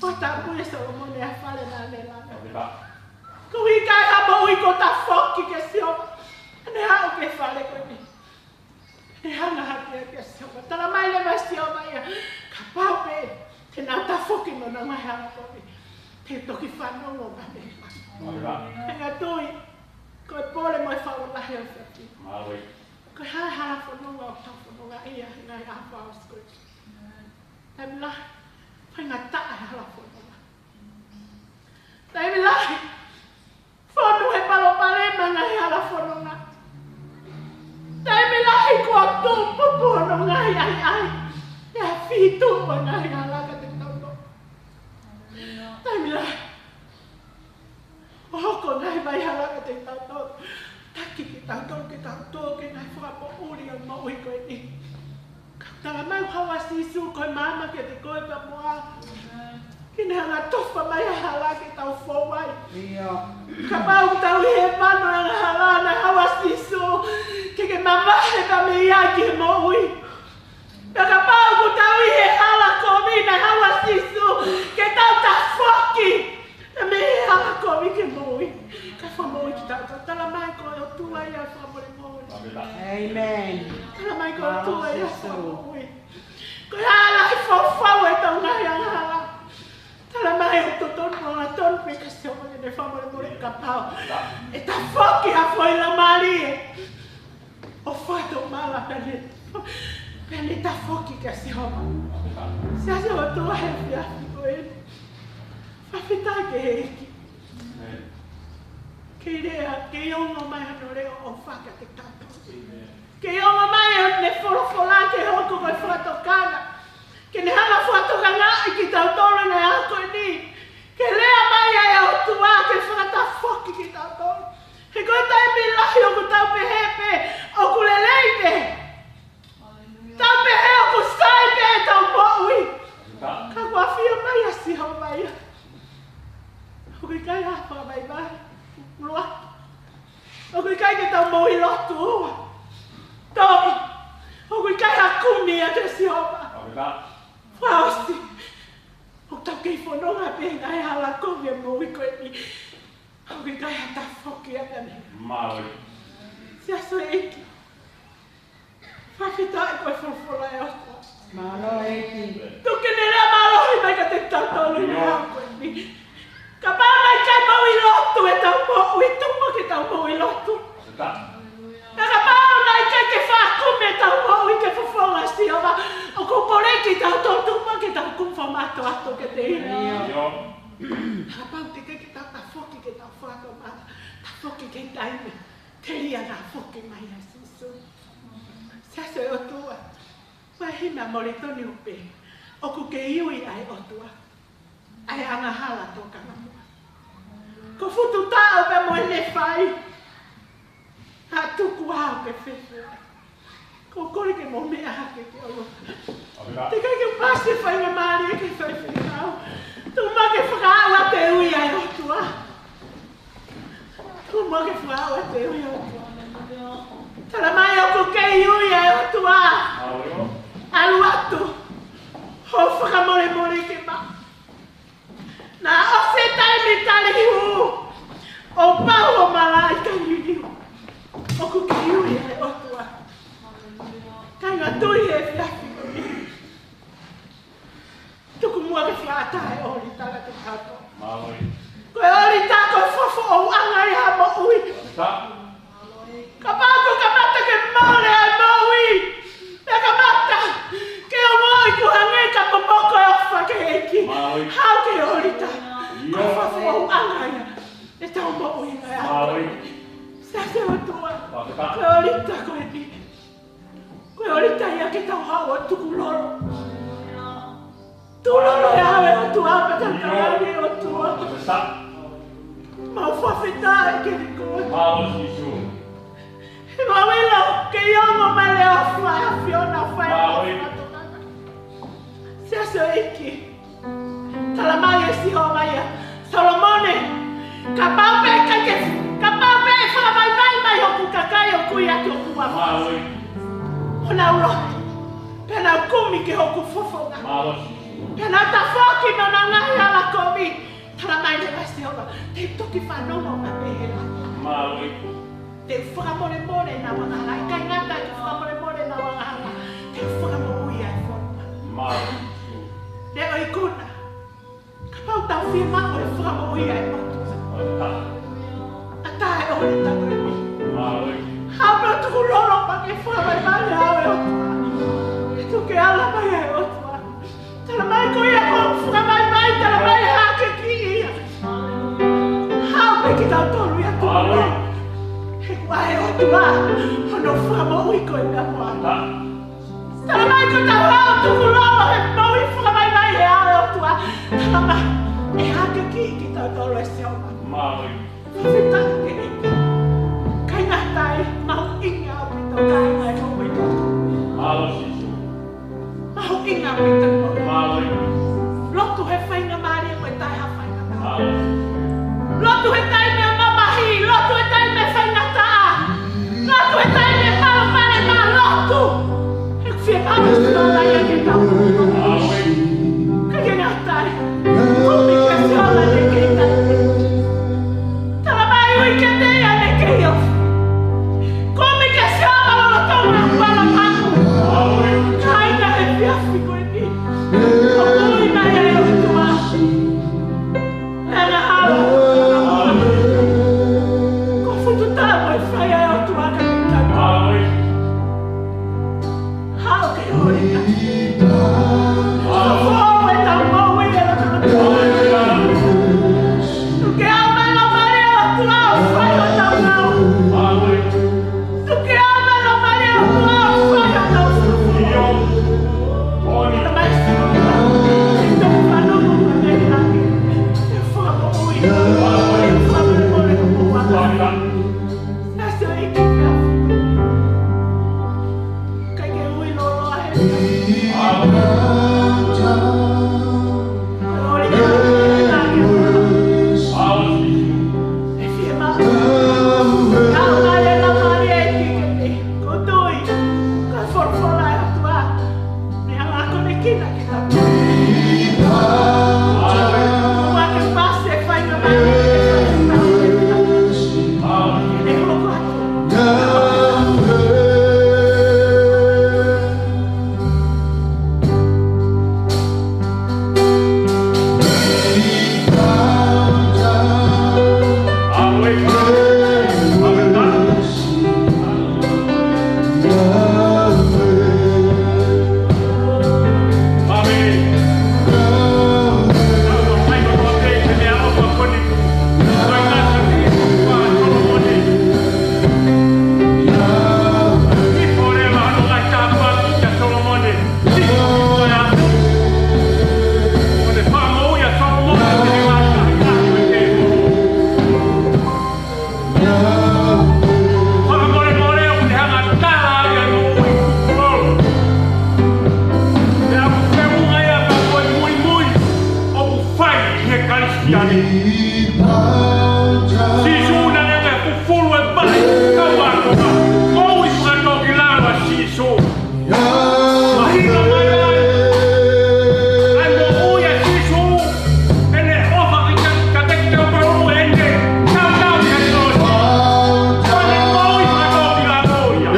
Whatamu i a Solomoni a whale nā ne lana. Ko hui kai hamo ui ko ta whoki ke Jehova. Ne hao ke whale koe ni. Ne hanga hati a ke Jehova. Tala mai le mai Jehova ia. Ka pau pe. Te nau ta whoki mo na mai hala kovi. Te toki whanongo ka me. E ngā tui. Koe pōle mai whaolahe o whiaki. Maloi. Koe hae hala whanonga o tau whanonga ia. Ngai hapa o skoiti. Taimi lahi. Pai ngā tae hala whanonga. Taimi lahi. Whonu he palo palema ngai hala whanonga. Taimi lahi kua tūpu pono ngai ai ai. Ia whitu o ngai hala ka te tauno. Taimi lahi. O hoko ngai mai hala ka te tauno. Taki ki tauno ki tauno ki ngai whakapo uri o maui koe ni. Tala mai hawa sisu koe mama ke te koe pa moa. Ki ne hanga tofa mai hala ki tau whowai. Ka pau tau i he mano e hala na hawa sisu. Ke mama he ka me ia ki he maui. Ka pau ku tau i he hala komi na hawa sisu. Ke tau ta whoki. Na me he hala komi ke maui. Ka whamoi ki tau. Tala mai koe o tua ia whamore maui. Amen. Tala mai koe o tua ia whamoi. Koe hala i whawhau e tau ngai ang hala. Tala mai o totono a tonu pe ka Jehova ke ne whamore maui ka pau. E ta whoki ha fwoi la mari e. O whato mala pene. Pene ta whoki ka Jehova. Se ase o tua he whiawhi koe. Whawhitai ke he iki. Ke rea, ke iongo mai hano reo o whaka te tato. Ke iongo mai o ne whorowhora ke hoko koe whatokana. Ke ne hana whatokanga i ki tau toro nei a koe ni. Ke rea mai ai au tua ke whakata whoki ki tau toro. He koe taimi lahi o ku tau pehepe o ku leleite. Tau pehe o ku sai wafia mai asi ho mai. O ke kai hapa mai mai. Lua. O ke kai ke tau mo I lotu. Toki. O ke kai hakumi a ke si hopa. Fausti. O tau kei whanonga pe ngai hala komi a mo I koe ni. O ke kai hata whoki a kane. Maui. Sia so eki. Whawhita e koe whawhola e oto. Malo eki. Tuke nera malohi mai ka te tautolu I hao koe ni. Ka pānai kai mau I lotu e tau mo I tupa ke tau mo I lotu. Ka pānai kai ke whakumi e tau mo I ke whawhola si ova. O kuporeki tau tau tupa ke tau kumwhamato ato ke te ina. Ka pāu te kai ke tau ta whoki ke tau whakamata. Ta whoki ke taime. Te ria ngā whoki mai a sisu. Saso e otua. Wahina mori toni upe. Oku ke iui ai otua. Ai anga hala toka na mua. Ko futu tau pe mo ne fai. Ha tuku hao ke fefe. Ko kore ke mo mea hake ke olo. Te kai ke pasi fai me maari ke fefe kau. Tu ma ke whakao a te ui ai otua. Tu ma ke whakao a te ui otua. Tara mai oku ke iui ai otua. Alu atu. Ho whakamore more ke ma. Na ose taimi tali hu. O pau o malaika yuniu. Oku ke iui ai otua. Kanga tui e whiafi koni. Tuku mua ke whiata e ori taga te kato. Koe ori tako fofo o angai ha mo ui. Ka pāko ka mata ke maore ai mo ui. E ka mata. Ke o moi ku hangai ka popoko e ofa ke eki. Hau ke ori ta. Ko fofo o angai. E tau mo ui ngai a. Sase o tua. Koe ori ta koe ni. Koe ori ta ia ke tau hao o tuku loro. Tu loro e hawe o tua pata karani o tua. Mau whawhita e ke ni koe. He mawela ke iongo mai le ofa e Fiona whae o whatonanga. Sia so eki. Tala mai e si ho mai a. Solomone. Ka paupe kai ke. Ka paupe e whamai mai o kukakai o kui atu o kua whasi. Hona uro. Pena kumi ke hoku fofonga. Pena ta whoki me ona ngai ala komi. Tala mai le wasi hoga. Te toki whanonga o na pehera. Te whakamore more na wangahara. I kai ngata te whakamore more na wangahara. Te whakamoi ai whonga. Te oi kuna. Ka pau tau whia mako e whakamoi ai whonga. A tae ori taku e mi. Hau no tuku loro pa ke whakamai mare hau e otua. E tuke ala mai ai otua. Tala mai ko ia ko whakamai mai tala mai e hake ki ia. Hau pe ki tau tolu ia tuku. Wai o tua, hono whakamoi koe na mua. Tala mai ko tau hao tuku lolo he maui whakamai mai he ae o tua. Tala mai, e hake ki tau tolo e seoma. Whita ke eki. Kai ngā tai, mau inga o pito kai mai o pito. Mau inga o pito koe. Lotu he whainga maari e koe tai ha whainga tai. Lotu he tai mea mamahi, lotu he tai mea whainga taa. Lotu he tai mea pao pare ma lotu. He whia pao e sula ia ke tau. Ka ke ngā tai, kumi ke seola ne ke tai. Tala mai ui ke te ia ne ke io. Kumi ke seola lolo tonga pala paku. Ka ina he whiafi koe ni. Kristiani. Sisu na nebe kufulu e bai. Kawakoa. Moi frato kilala sisu. Mahina mayai. Ando uya sisu. Ene ofa katek kaparu ende. Kau ya sosi. Kone moi frato kilala uya.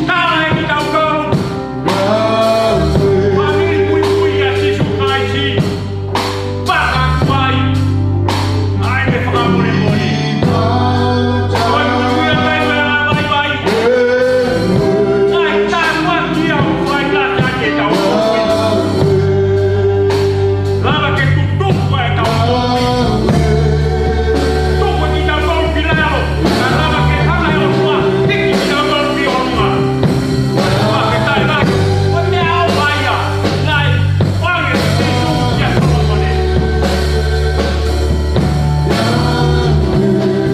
Kala eni kau kau. Mami kui ya sisu kaisi. Baka kuai. Ai me whakamore mori. Koi kui ya kai mea vai vai. Ai tā kua kia o whai la take tau koi. Lava ke tu tuku e tau koi. Tuku ki tau koi pilao. Ka lava ke hana e o tua. Tiki ki tau koi ki o tua. Lava ke tai lai. O mea au vai a. Lai. Wange ki tu kia tau kone.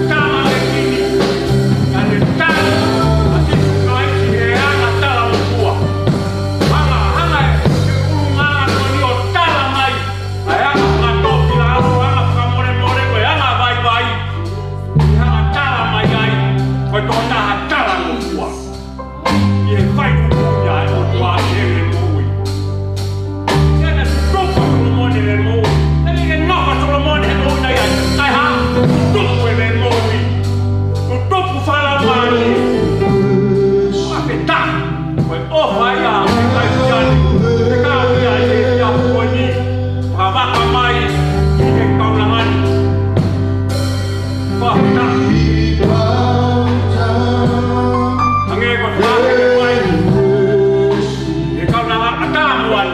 Tama le kini. Ka le tala. A ki tu kai ki e ana tala o tua. Hanga e ke urunga ni o tala mai. Ai anga whakato ki la aro, anga whakamore more koe, anga vai vai. Hanga tala mai ai, koe tō taha tala no tua. I he whai kukuia e o tua e le moui. Ena si toka Solomone le moui. Ena ke noka Solomone he moui nei ai. Ai ha, tuku e le moui. O toku whala mani. Apeta, koe ofa ia, me kai tiani. Me kau ia e le ia puani. Whawaka mai, i he kaunangani. Whapeta. Ange ko tāke le mai. E kaunanga atamuan.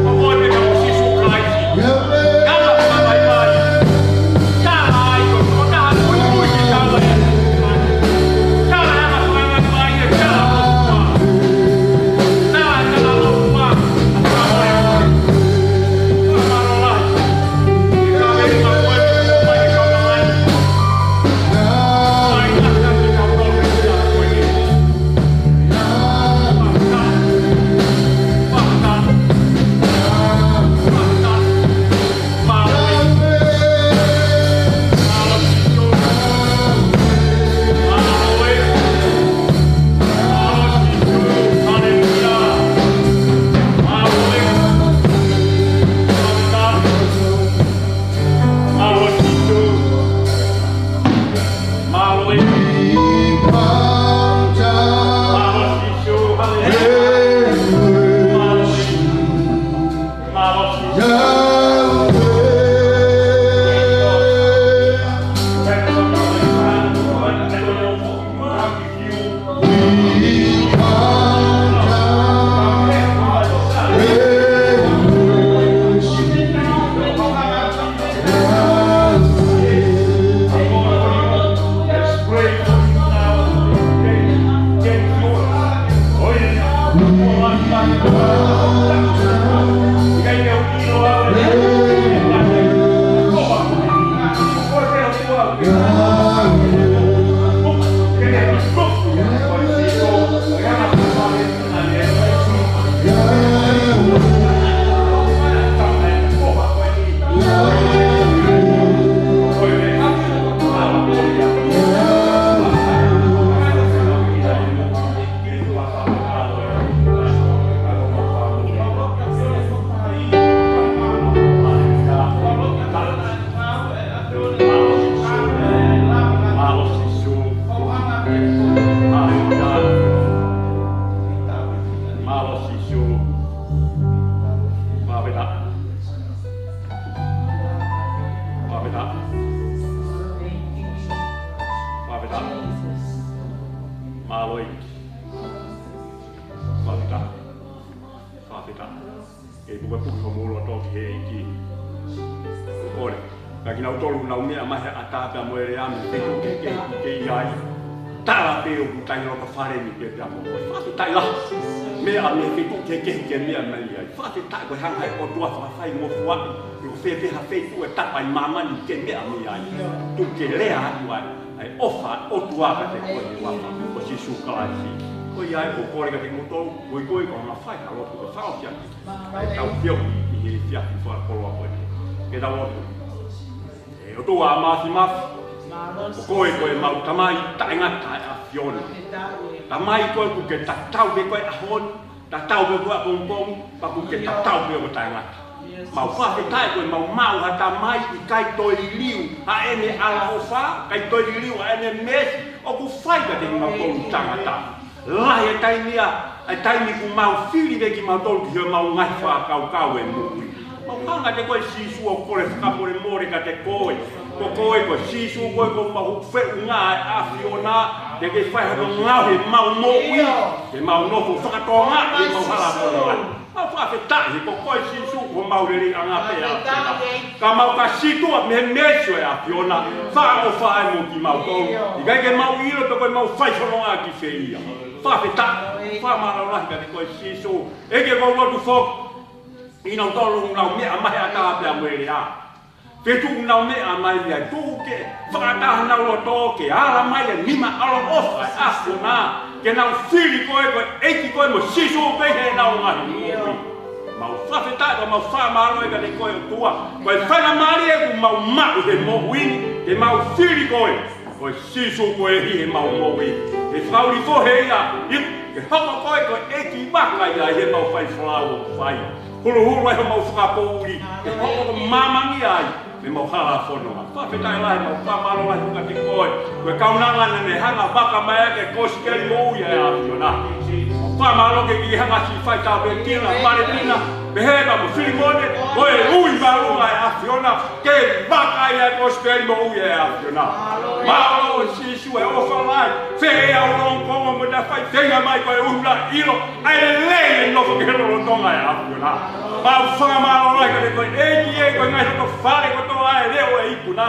Omoe me ka sisu kaisi. Kala whakai mai. Kala ai ko tō taha kui kui ki kala e. Kala hanga whanga mai e kala lokua. Kala lokua. Whamore mai. Whamaro lai. E ka meri ma koe te mai e kaunangani. Mai naka ki ka koe ki a koe ni. Ei puka puka mulla toki heiki. Ore. Kakina utolu na umea mahe atata moere ami ke iai. Tala peo kutai roka whare mi ke tamo koe. Whati tai la. Mea me ke mea mai ai. Whati tai koe hanga e o tua whawhai mo fuaki. Iko whewheha whetu e tapai mamani ke mea mi ai. Tu ke lea atu ai. Ai ofa o tuaka te koe ni waka. O si sukalasi. Koe iai o kore ka te mutolu. Koe koe ko na whai ka lopu ka whao kia. Ai tau pio i e fia ki fa polo ko ke da wo e o to a masi koe mau tamai taingata a fiona tamai koe ku ke tatau be koe ahon tatau be koe pompom pa ku ke tatau be o taingata mau fa ke tai koe mau ha tamai i kai toi liu a ene ala ofa kai toi liu a ene mes o ku fai ka te mau tolu tangata la e tai mia ai tai mi ku mau fili be ki mau tolu ki mau ngai fa kau e mui mau hanga te koe sisu o kore whakapore more ka te koe ko koe ko sisu koe ko mahu wheu ngā a fiona te ke whai hano ngau he mau moui he mau nofu whakatonga he mau hala kona mau whawhetahi ko koe sisu ko mau riri anga pe a fiona ka mau ka situa me mesio e a fiona wha o whae mo ki mau tolu i kai ke mau ilo pe koe mau whai whanonga ki whia whawhetahi wha mararahi ka te koe sisu e ke kau lotu whok ina tolu ngau mea mai a ka pe a mwere a Petu ngau mea mai mea tuke, whakataha nau lo toke, ala mai a nima alo ofa e afu nā, ke nau whiri koe koe, eiki koe mo sisu o pehe nau ngahi nuopi. Mau whawhetai ko mau whamaro e ka te koe o tua, koe whana maari e ku mau mau he mohuini, ke mau whiri koe, koe sisu koe hi he mau mohuini. He whauri fohe ia, ke hoko koe koe eiki waka ia he mau whai whalau o whai. Hulu hulu e mau whakapouri, ke hoko ko mamangi ai, me mau hala whanonga. Whawhetai lai mau whamaro lai huka te koe. Koe kaunanga nene hanga waka mai ake koskeri mo uia e afiona. Whamaro ke ki hanga si whai tāpe tina, mare tina, me heba mo whirimone, koe ui marunga e afiona, ke waka ia koskeri mo uia e afiona. Maolo o sisu e ofa lai, whee au long kongo mo na whai tenga mai koe uhula ilo, ai lei nofo ke rotonga e afiona. Mau whamaro lai ka te koe eki e koe ngai hoko whare ko toa e reo e ipu nā.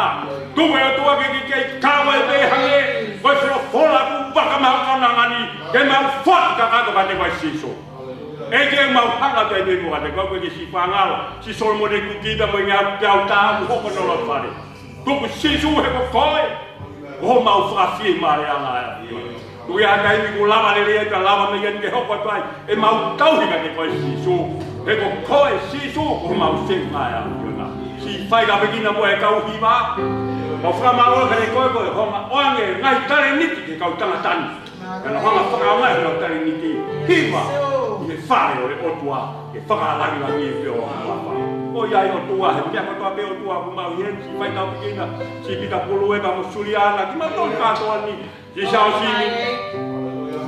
Tume o tua ke kei kawa e pehange, koe whiro whola ku waka maha kaunangani, ke mau whati ka kato ka te koe siso. Eki e mau hanga te me mua te koe ke si whangalo, si solo mo te kukita mo i ngā piau tāmu hoko nola whare. Tuku sisu he ko koe, o mau whawhie mare anga e api. Tui a kai mi ku lama le rea ka lama me gen ke hoko tuai, e mau tauhi ka te koe sisu. He ko koe sisu ko mau whenga e api. Si whai ka pekina mo e kau hiwa. Mau whakamaro ka te koe koe honga oange ngai tare niti ke kau tangatani. Kana honga whakaongai heo tare niti hiwa. I he whare o re otua, ke whakalangi langi e peo o whapa. O iai o tua, he mea kotoa peo tua ku mau ien, si whai kau pekina, si pita pulu e ka mo suliana, ki mau tolu katoa ni, si sao si ni.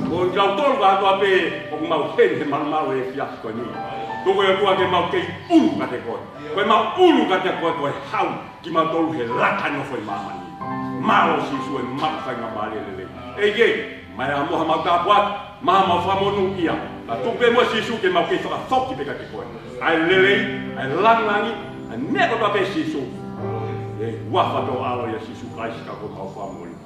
O iau tolu katoa pe, o ku mau hen he marumaro e fiasko ni. Tuko e tua ke mau kei ulu ka te koe. Koe mau ulu ka te koe koe hau ki mau tolu he lata nofo i mamani. Malo sisu e mawhai ngā mārelele. Ege, mai a moha mau tāpuat, maha mau whamonu ia. A tupe mo sisu ke mau kei whakawhoki peka te koe. Ai lelei, ai langlangi, ai neko ta pe sisu. E wafato alo ia sisu kaisi ka koe mau whamonu.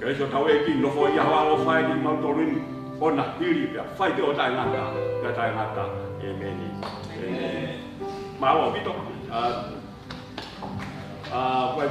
Kei so tau eki nofo ia hoa alo whai ki mau toluni. Ona hiri pia, whai te o tai ngata, pia tai ngata. Amen. Mau vito. Vai